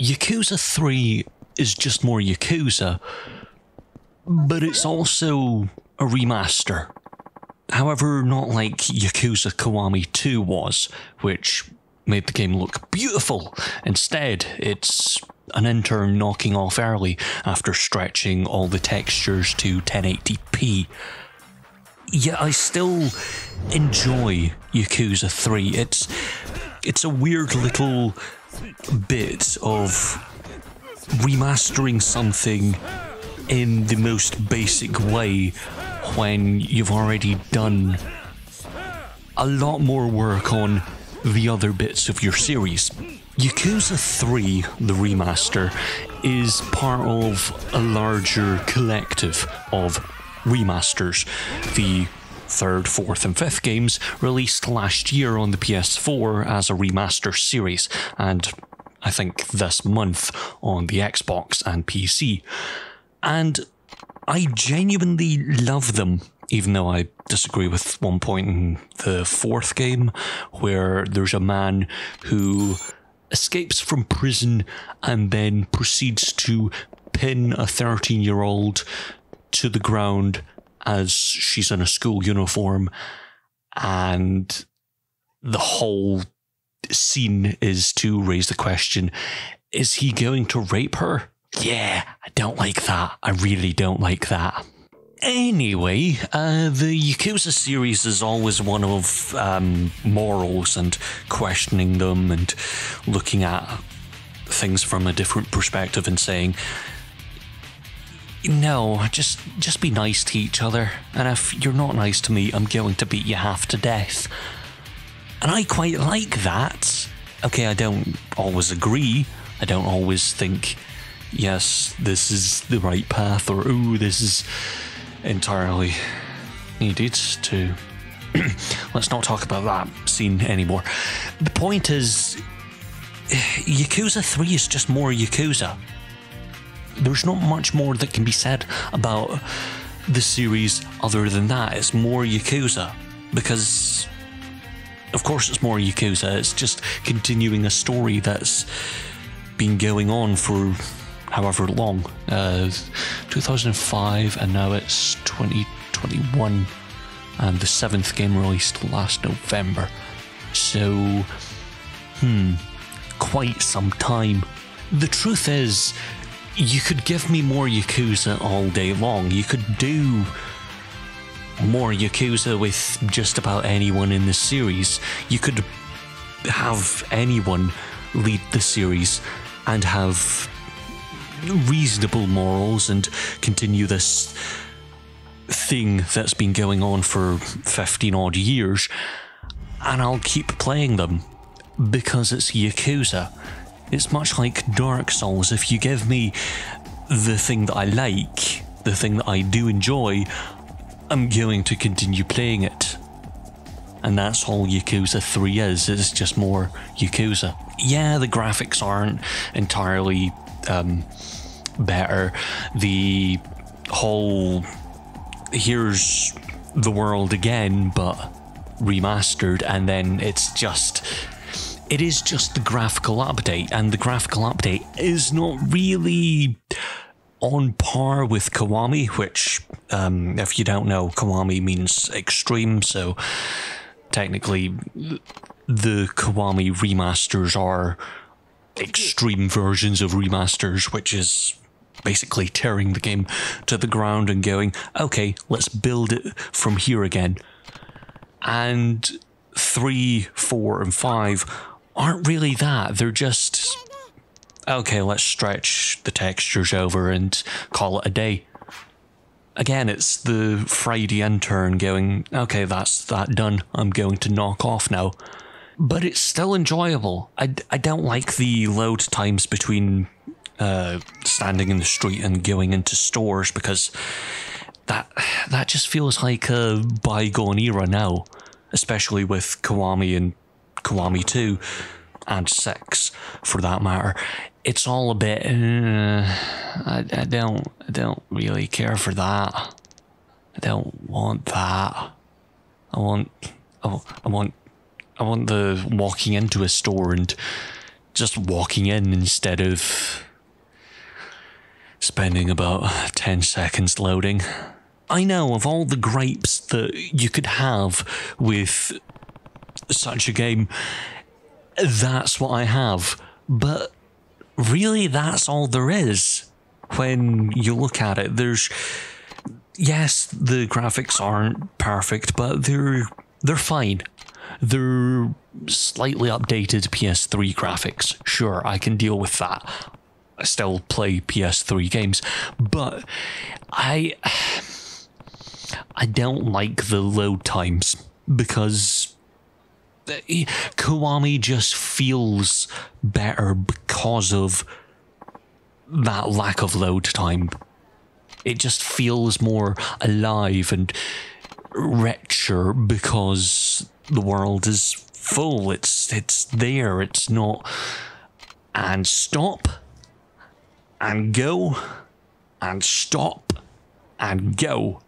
Yakuza 3 is just more Yakuza, but it's also a remaster. However, not like Yakuza Kiwami 2 was, which made the game look beautiful. Instead, it's an intern knocking off early after stretching all the textures to 1080p. Yet I still enjoy Yakuza 3. It's a weird little bit of remastering something in the most basic way when you've already done a lot more work on the other bits of your series. Yakuza 3, the remaster, is part of a larger collective of remasters. The 3rd, 4th and 5th games released last year on the PS4 as a remaster series, and I think this month on the Xbox and PC. And I genuinely love them, even though I disagree with one point in the 4th game, where there's a man who escapes from prison and then proceeds to pin a 13-year-old to the ground as she's in a school uniform, and the whole scene is to raise the question, is he going to rape her? Yeah, I don't like that. I really don't like that. Anyway, the Yakuza series is always one of morals and questioning them and looking at things from a different perspective and saying, no, just be nice to each other, and if you're not nice to me, I'm going to beat you half to death. And I quite like that. Okay, I don't always agree. I don't always think, yes, this is the right path, or ooh, this is entirely needed to... Let's not talk about that scene anymore. The point is, Yakuza 3 is just more Yakuza. There's not much more that can be said about the series other than that. It's more Yakuza, because of course it's more Yakuza. It's just continuing a story that's been going on for however long, 2005, and now it's 2021, and the 7th game released last November, so quite some time. The truth is, you could give me more Yakuza all day long. You could do more Yakuza with just about anyone in the series. You could have anyone lead the series and have reasonable morals and continue this thing that's been going on for 15 odd years, and I'll keep playing them because it's Yakuza. It's much like Dark Souls. If you give me the thing that I like, the thing that I do enjoy, I'm going to continue playing it. And that's all Yakuza 3 is. It's just more Yakuza. Yeah, the graphics aren't entirely better. The whole here's the world again but remastered, and then it is just the graphical update, and the graphical update is not really on par with Kiwami, which if you don't know, Kiwami means extreme, so technically the Kiwami remasters are extreme versions of remasters, which is basically tearing the game to the ground and going, okay, let's build it from here again. And 3, 4 and 5 aren't really that. They're just, okay, let's stretch the textures over and call it a day. Again, it's the Friday intern going, okay, that's that done. I'm going to knock off now. But it's still enjoyable. I don't like the load times between standing in the street and going into stores, because that just feels like a bygone era now, especially with Kiwami and Kiwami 2 and 6 for that matter. It's all a bit I don't really care for that. I don't want that. I want the walking into a store and just walking in instead of spending about 10 seconds loading. I know, of all the gripes that you could have with such a game, that's what I have. But really, that's all there is. When you look at it, yes, the graphics aren't perfect, but they're fine. They're slightly updated PS3 graphics. Sure, I can deal with that. I still play PS3 games, but I don't like the load times because Kiwami just feels better because of that lack of load time. It just feels more alive and richer because the world is full. It's there. It's not. And stop. And go. And stop. And go.